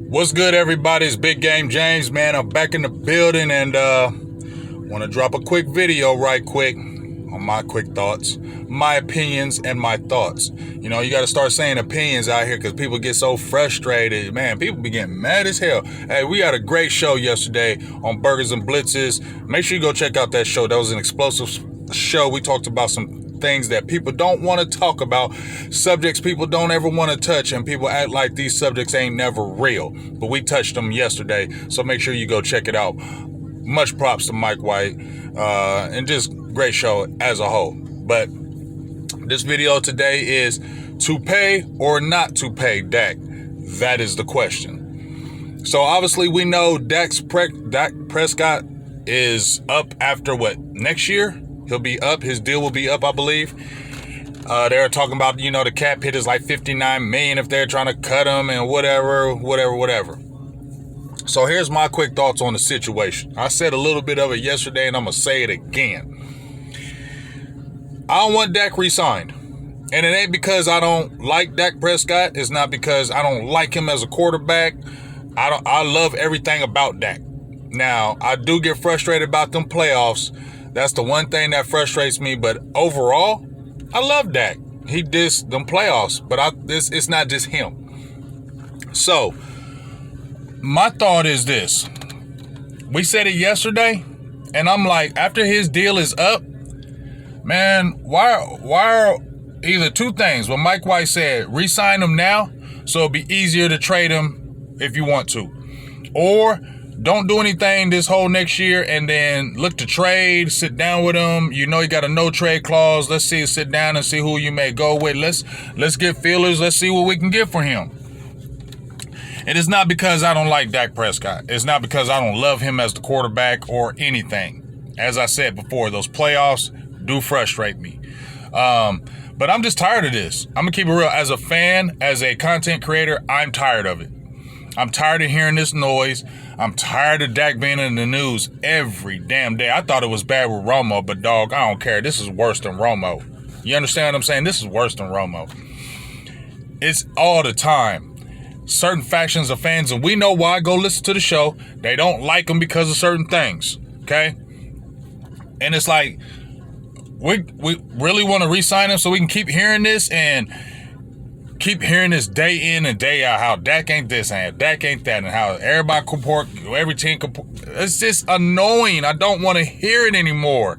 What's good, everybody? It's Big Game James, man. I'm back in the building and want to drop a quick video right quick on my quick thoughts, my opinions, and my thoughts. You know, you got to start saying opinions out here because people get so frustrated. Man, people be getting mad as hell. Hey, we had a great show yesterday on Burgers and Blitzes. Make sure you go check out that show. That was an explosive show. We talked about some things that people don't want to talk about, subjects people don't ever want to touch, and people act like these subjects ain't never real. But we touched them yesterday, so make sure you go check it out. Much props to Mike White, and just great show as a whole. But this video today is to pay or not to pay Dak. That is the question. So obviously we know Dak Prescott is up after what, next year? He'll be up. His deal will be up, I believe. They're talking about, you know, the cap hit is like $59 million if they're trying to cut him and whatever. So here's my quick thoughts on the situation. I said a little bit of it yesterday, and I'm going to say it again. I don't want Dak re-signed. And it ain't because I don't like Dak Prescott. It's not because I don't like him as a quarterback. I love everything about Dak. Now, I do get frustrated about them playoffs. That's the one thing that frustrates me. But overall, I love Dak. He dissed them playoffs, but it's not just him. So, my thought is this. We said it yesterday, and I'm like, after his deal is up, man, why are either two things? What Mike White said, re-sign him now, so it'll be easier to trade him if you want to. Or don't do anything this whole next year and then look to trade, sit down with him. You know, you got a no trade clause. Let's sit down and see who you may go with. Let's get feelers. Let's see what we can get for him. And it's not because I don't like Dak Prescott. It's not because I don't love him as the quarterback or anything. As I said before, those playoffs do frustrate me. But I'm just tired of this. I'm going to keep it real. As a fan, as a content creator, I'm tired of it. I'm tired of hearing this noise. I'm tired of Dak being in the news every damn day. I thought it was bad with Romo, but dog, I don't care. This is worse than Romo. You understand what I'm saying? This is worse than Romo. It's all the time. Certain factions of fans, and we know why. Go listen to the show. They don't like him because of certain things, okay? And it's like, we really want to re-sign him so we can keep hearing this and keep hearing this day in and day out, how Dak ain't this and Dak ain't that, and how everybody comport, every team comport. It's just annoying. I don't want to hear it anymore.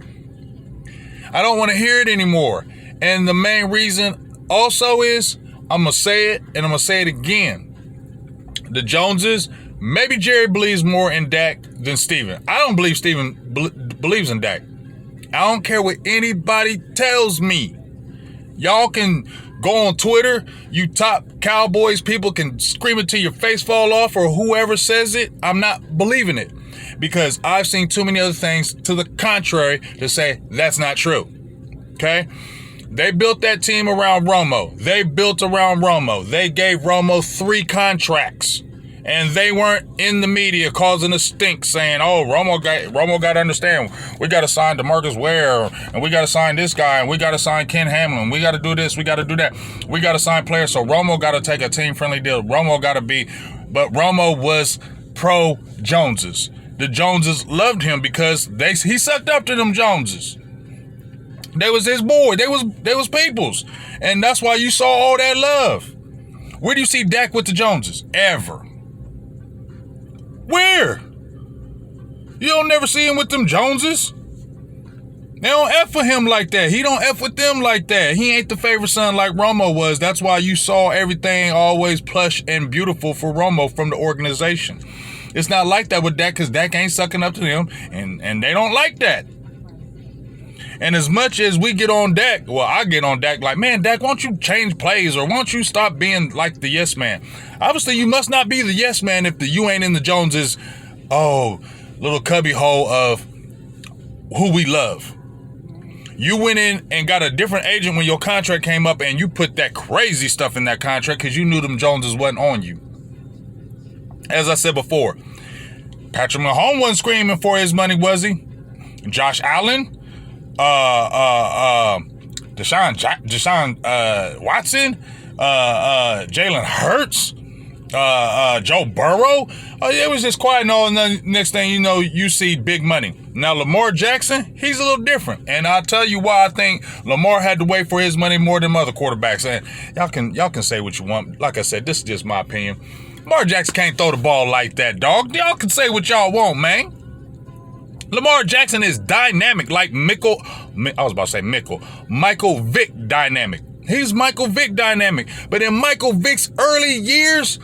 And the main reason also is, I'm going to say it, and I'm going to say it again. The Joneses, maybe Jerry believes more in Dak than Steven. I don't believe Steven believes in Dak. I don't care what anybody tells me. Y'all can go on Twitter, you top Cowboys people can scream it till your face fall off, or whoever says it. I'm not believing it because I've seen too many other things to the contrary to say that's not true. Okay? They built that team around Romo. They gave Romo 3 contracts. And they weren't in the media causing a stink saying, oh, Romo got to understand. We got to sign DeMarcus Ware, and we got to sign this guy, and we got to sign Ken Hamlin. We got to do this. We got to do that. We got to sign players. So Romo got to take a team-friendly deal. But Romo was pro-Joneses. The Joneses loved him because he sucked up to them Joneses. They was his boy. They was people's. And that's why you saw all that love. Where do you see Dak with the Joneses? Ever. Where? You don't never see him with them Joneses. They don't F with him like that. He don't F with them like that. He ain't the favorite son like Romo was. That's why you saw everything always plush and beautiful for Romo from the organization. It's not like that with Dak because Dak ain't sucking up to them, and they don't like that. And as much as we get on Dak, well, I get on Dak like, man, Dak, why don't you change plays, or why don't you stop being like the yes man? Obviously, you must not be the yes man if you ain't in the Joneses, little cubby hole of who we love. You went in and got a different agent when your contract came up, and you put that crazy stuff in that contract because you knew them Joneses wasn't on you. As I said before, Patrick Mahomes wasn't screaming for his money, was he? Josh Allen? Deshaun Watson, Jalen Hurts, Joe Burrow. Oh, yeah, it was just quiet. No, and then next thing you know, you see big money. Now Lamar Jackson, he's a little different, and I'll tell you why I think Lamar had to wait for his money more than other quarterbacks. And y'all can say what you want. Like I said, this is just my opinion. Lamar Jackson can't throw the ball like that, dog. Y'all can say what y'all want, man. Lamar Jackson is dynamic, like Michael Vick dynamic. He's Michael Vick dynamic. But in Michael Vick's early years,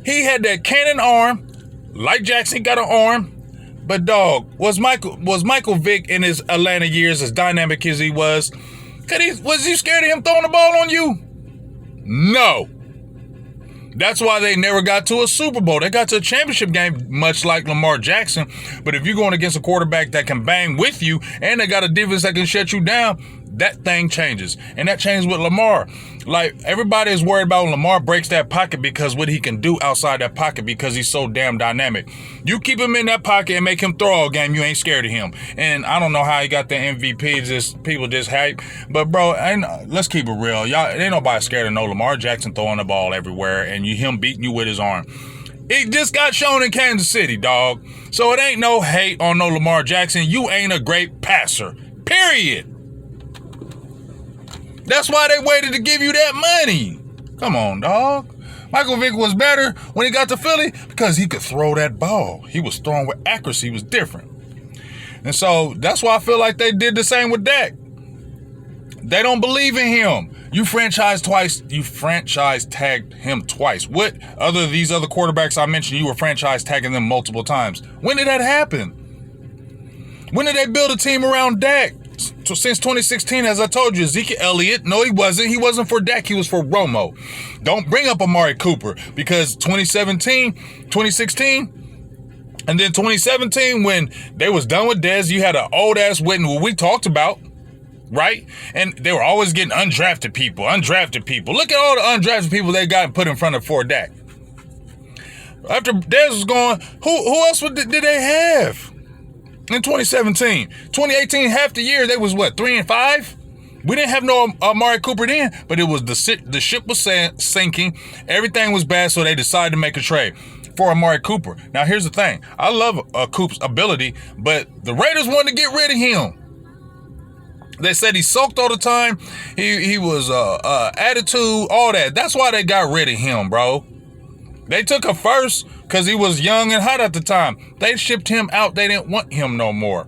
he had that cannon arm. Like Jackson, he got an arm. But dog, was Michael Vick in his Atlanta years as dynamic as he was? Was he scared of him throwing the ball on you? No. That's why they never got to a Super Bowl. They got to a championship game, much like Lamar Jackson. But if you're going against a quarterback that can bang with you and they got a defense that can shut you down, that thing changes. And that changed with Lamar. Like, everybody is worried about when Lamar breaks that pocket because what he can do outside that pocket because he's so damn dynamic. You keep him in that pocket and make him throw all game, you ain't scared of him. And I don't know how he got the MVP, just people just hype. But, bro, let's keep it real. Y'all, ain't nobody scared of no Lamar Jackson throwing the ball everywhere and him beating you with his arm. It just got shown in Kansas City, dog. So it ain't no hate on no Lamar Jackson. You ain't a great passer, period. That's why they waited to give you that money. Come on, dog. Michael Vick was better when he got to Philly because he could throw that ball. He was throwing with accuracy. He was different. And so that's why I feel like they did the same with Dak. They don't believe in him. You franchise tagged him twice. What other these other quarterbacks I mentioned, you were franchise tagging them multiple times. When did that happen? When did they build a team around Dak? Since 2016, as I told you, Ezekiel Elliott, no, he wasn't. He wasn't for Dak. He was for Romo. Don't bring up Amari Cooper because 2016, and then 2017, when they was done with Dez, you had an old-ass Witten, who we talked about, right? And they were always getting undrafted people. Look at all the undrafted people they got put in front of for Dak. After Dez was gone, who else did they have? In 2017, 2018, half the year, they was 3-5? We didn't have no Amari Cooper then, but it was the ship was sinking. Everything was bad, so they decided to make a trade for Amari Cooper. Now, here's the thing. I love Coop's ability, but the Raiders wanted to get rid of him. They said he sulked all the time. He was attitude, all that. That's why they got rid of him, bro. They took a first because he was young and hot at the time. They shipped him out. They didn't want him no more.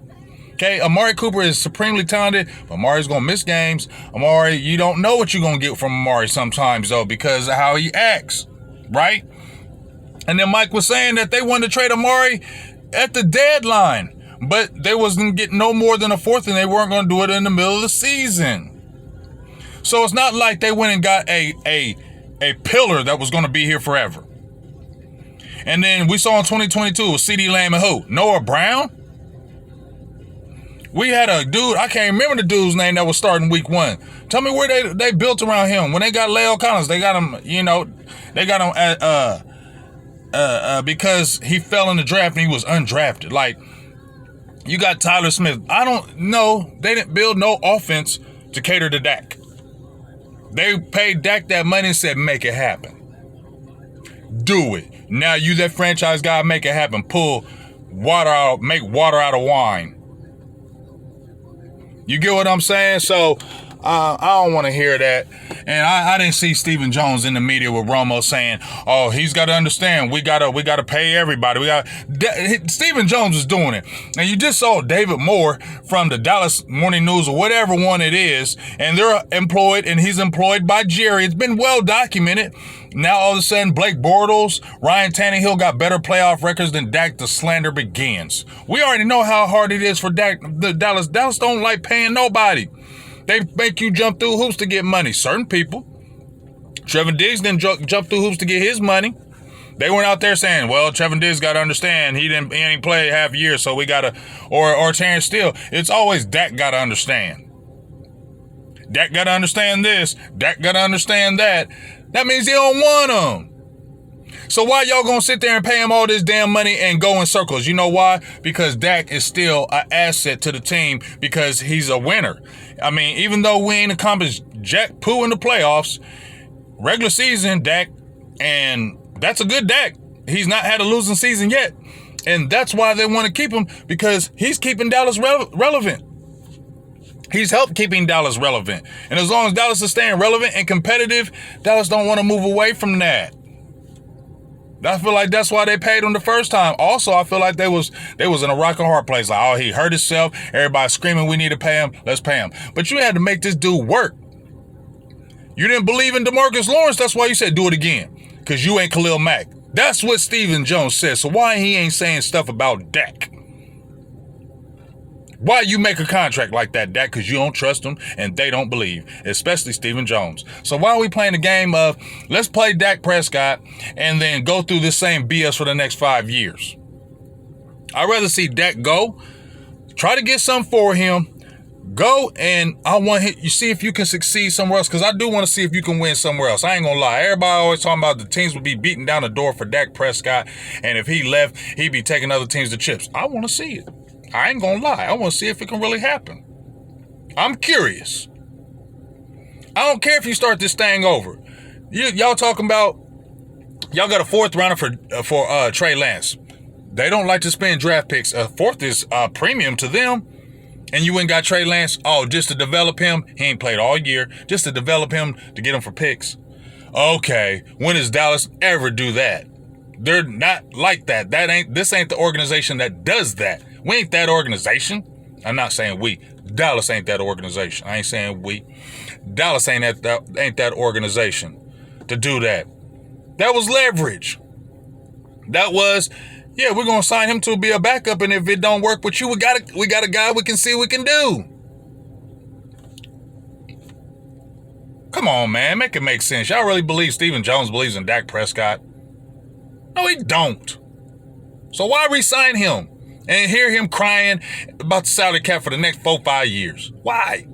Okay, Amari Cooper is supremely talented. Amari's going to miss games. Amari, you don't know what you're going to get from Amari sometimes, though, because of how he acts, right? And then Mike was saying that they wanted to trade Amari at the deadline, but they wasn't getting no more than a fourth, and they weren't going to do it in the middle of the season. So it's not like they went and got a pillar that was going to be here forever. And then we saw in 2022 with CeeDee Lamb and who? Noah Brown? We had a dude, I can't remember the dude's name that was starting week 1. Tell me where they built around him. When they got La'el Collins, they got him, they got him because he fell in the draft and he was undrafted. Like, you got Tyler Smith. I don't know. They didn't build no offense to cater to Dak. They paid Dak that money and said, make it happen. Do it. Now you that franchise guy, make it happen. Pull water out, make water out of wine. You get what I'm saying? So I don't want to hear that. And I didn't see Stephen Jones in the media with Romo saying, "Oh, he's got to understand. We gotta pay everybody." Stephen Jones is doing it, and you just saw David Moore from the Dallas Morning News or whatever one it is, and they're employed, and he's employed by Jerry. It's been well documented. Now all of a sudden, Blake Bortles, Ryan Tannehill got better playoff records than Dak. The slander begins. We already know how hard it is for Dak. Dallas don't like paying nobody. They make you jump through hoops to get money. Certain people. Trevor Diggs didn't jump through hoops to get his money. They weren't out there saying, well, Trevor Diggs got to understand he ain't played half a year, so we got to, or Terrence Steele. It's always Dak got to understand. Dak got to understand this. Dak got to understand that. That means he don't want them. So why y'all gonna sit there and pay him all this damn money and go in circles? You know why? Because Dak is still an asset to the team because he's a winner. I mean, even though we ain't accomplished jack poo in the playoffs, regular season, Dak That's a good Dak. He's not had a losing season yet. And that's why they want to keep him, because he's keeping Dallas relevant. He's helped keeping Dallas relevant. And as long as Dallas is staying relevant and competitive, Dallas don't want to move away from that. I feel like that's why they paid him the first time. Also, I feel like they was in a rock and hard place. Like, oh, he hurt himself. Everybody screaming, we need to pay him. Let's pay him. But you had to make this dude work. You didn't believe in DeMarcus Lawrence. That's why you said do it again. Because you ain't Khalil Mack. That's what Stephen Jones said. So why he ain't saying stuff about Dak? Why you make a contract like that, Dak? Because you don't trust him and they don't believe, especially Stephen Jones. So why are we playing the game of let's play Dak Prescott and then go through this same BS for the next 5 years? I'd rather see Dak go, try to get something for him, go, and I want you see if you can succeed somewhere else, because I do want to see if you can win somewhere else. I ain't gonna lie. Everybody always talking about the teams would be beating down the door for Dak Prescott, and if he left, he'd be taking other teams to chips. I want to see it. I ain't gonna lie. I want to see if it can really happen. I'm curious. I don't care if you start this thing over. Y'all talking about y'all got a fourth rounder for Trey Lance. They don't like to spend draft picks. A fourth is premium to them. And you ain't got Trey Lance, just to develop him. He ain't played all year. Just to develop him to get him for picks. Okay, when does Dallas ever do that? They're not like that. This ain't the organization that does that. We ain't that organization. I'm not saying we. Dallas ain't that organization. I ain't saying we. Dallas ain't that organization to do that. That was leverage. That was, yeah, we're gonna sign him to be a backup, and if it don't work with you, we got a guy we can see we can do. Come on, man, make it make sense. Y'all really believe Stephen Jones believes in Dak Prescott? No, he don't. So why re-sign him and hear him crying about the salary cap for the next 4-5 years? Why?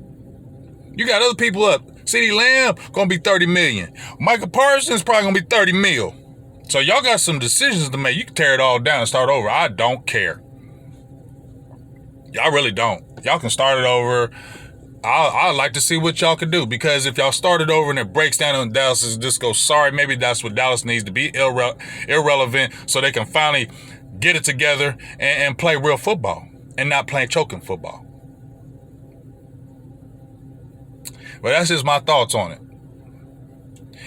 You got other people up. CeeDee Lamb gonna be $30 million. Michael Parsons probably gonna be $30 million. So y'all got some decisions to make. You can tear it all down and start over. I don't care. Y'all really don't. Y'all can start it over. I'd like to see what y'all can do, because if y'all start it over and it breaks down and Dallas just goes, sorry, maybe that's what Dallas needs to be irrelevant so they can finally get it together and play real football and not play choking football. But that's just my thoughts on it.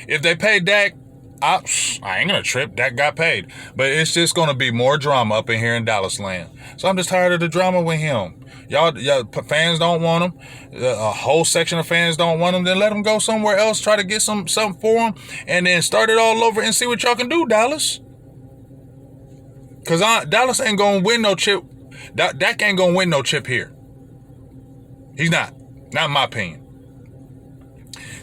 If they pay Dak, I ain't gonna trip. Dak got paid. But it's just gonna be more drama up in here in Dallas land. So I'm just tired of the drama with him. Y'all fans don't want him. A whole section of fans don't want him. Then let him go somewhere else. Try to get something for him, and then start it all over and see what y'all can do, Dallas. Because Dallas ain't gonna win no chip. Dak ain't gonna win no chip here. He's not. Not in my opinion.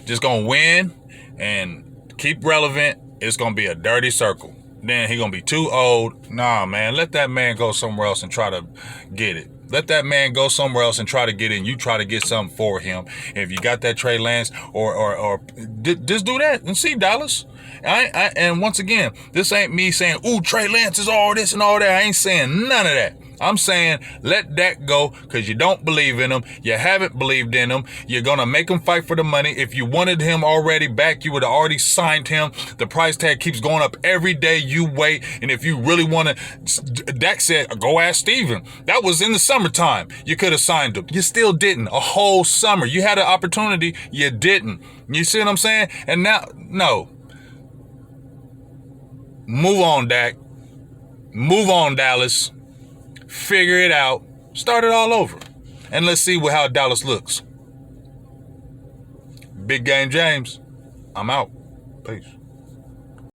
Just gonna win and keep relevant. It's gonna be a dirty circle. Then he gonna be too old. Nah, man. Let that man go somewhere else and try to get it. Let that man go somewhere else and try to get in. You try to get something for him. If you got that Trey Lance or just do that and see, Dallas. And once again, this ain't me saying, ooh, Trey Lance is all this and all that. I ain't saying none of that. I'm saying let Dak go because you don't believe in him. You haven't believed in him. You're going to make him fight for the money. If you wanted him already back, you would have already signed him. The price tag keeps going up every day you wait. And if you really want to, Dak said, go ask Steven. That was in the summertime. You could have signed him. You still didn't. A whole summer. You had an opportunity. You didn't. You see what I'm saying? And now, no. Move on, Dak. Move on, Dallas. Figure it out. Start it all over. And let's see how Dallas looks. Big Game James. I'm out. Peace.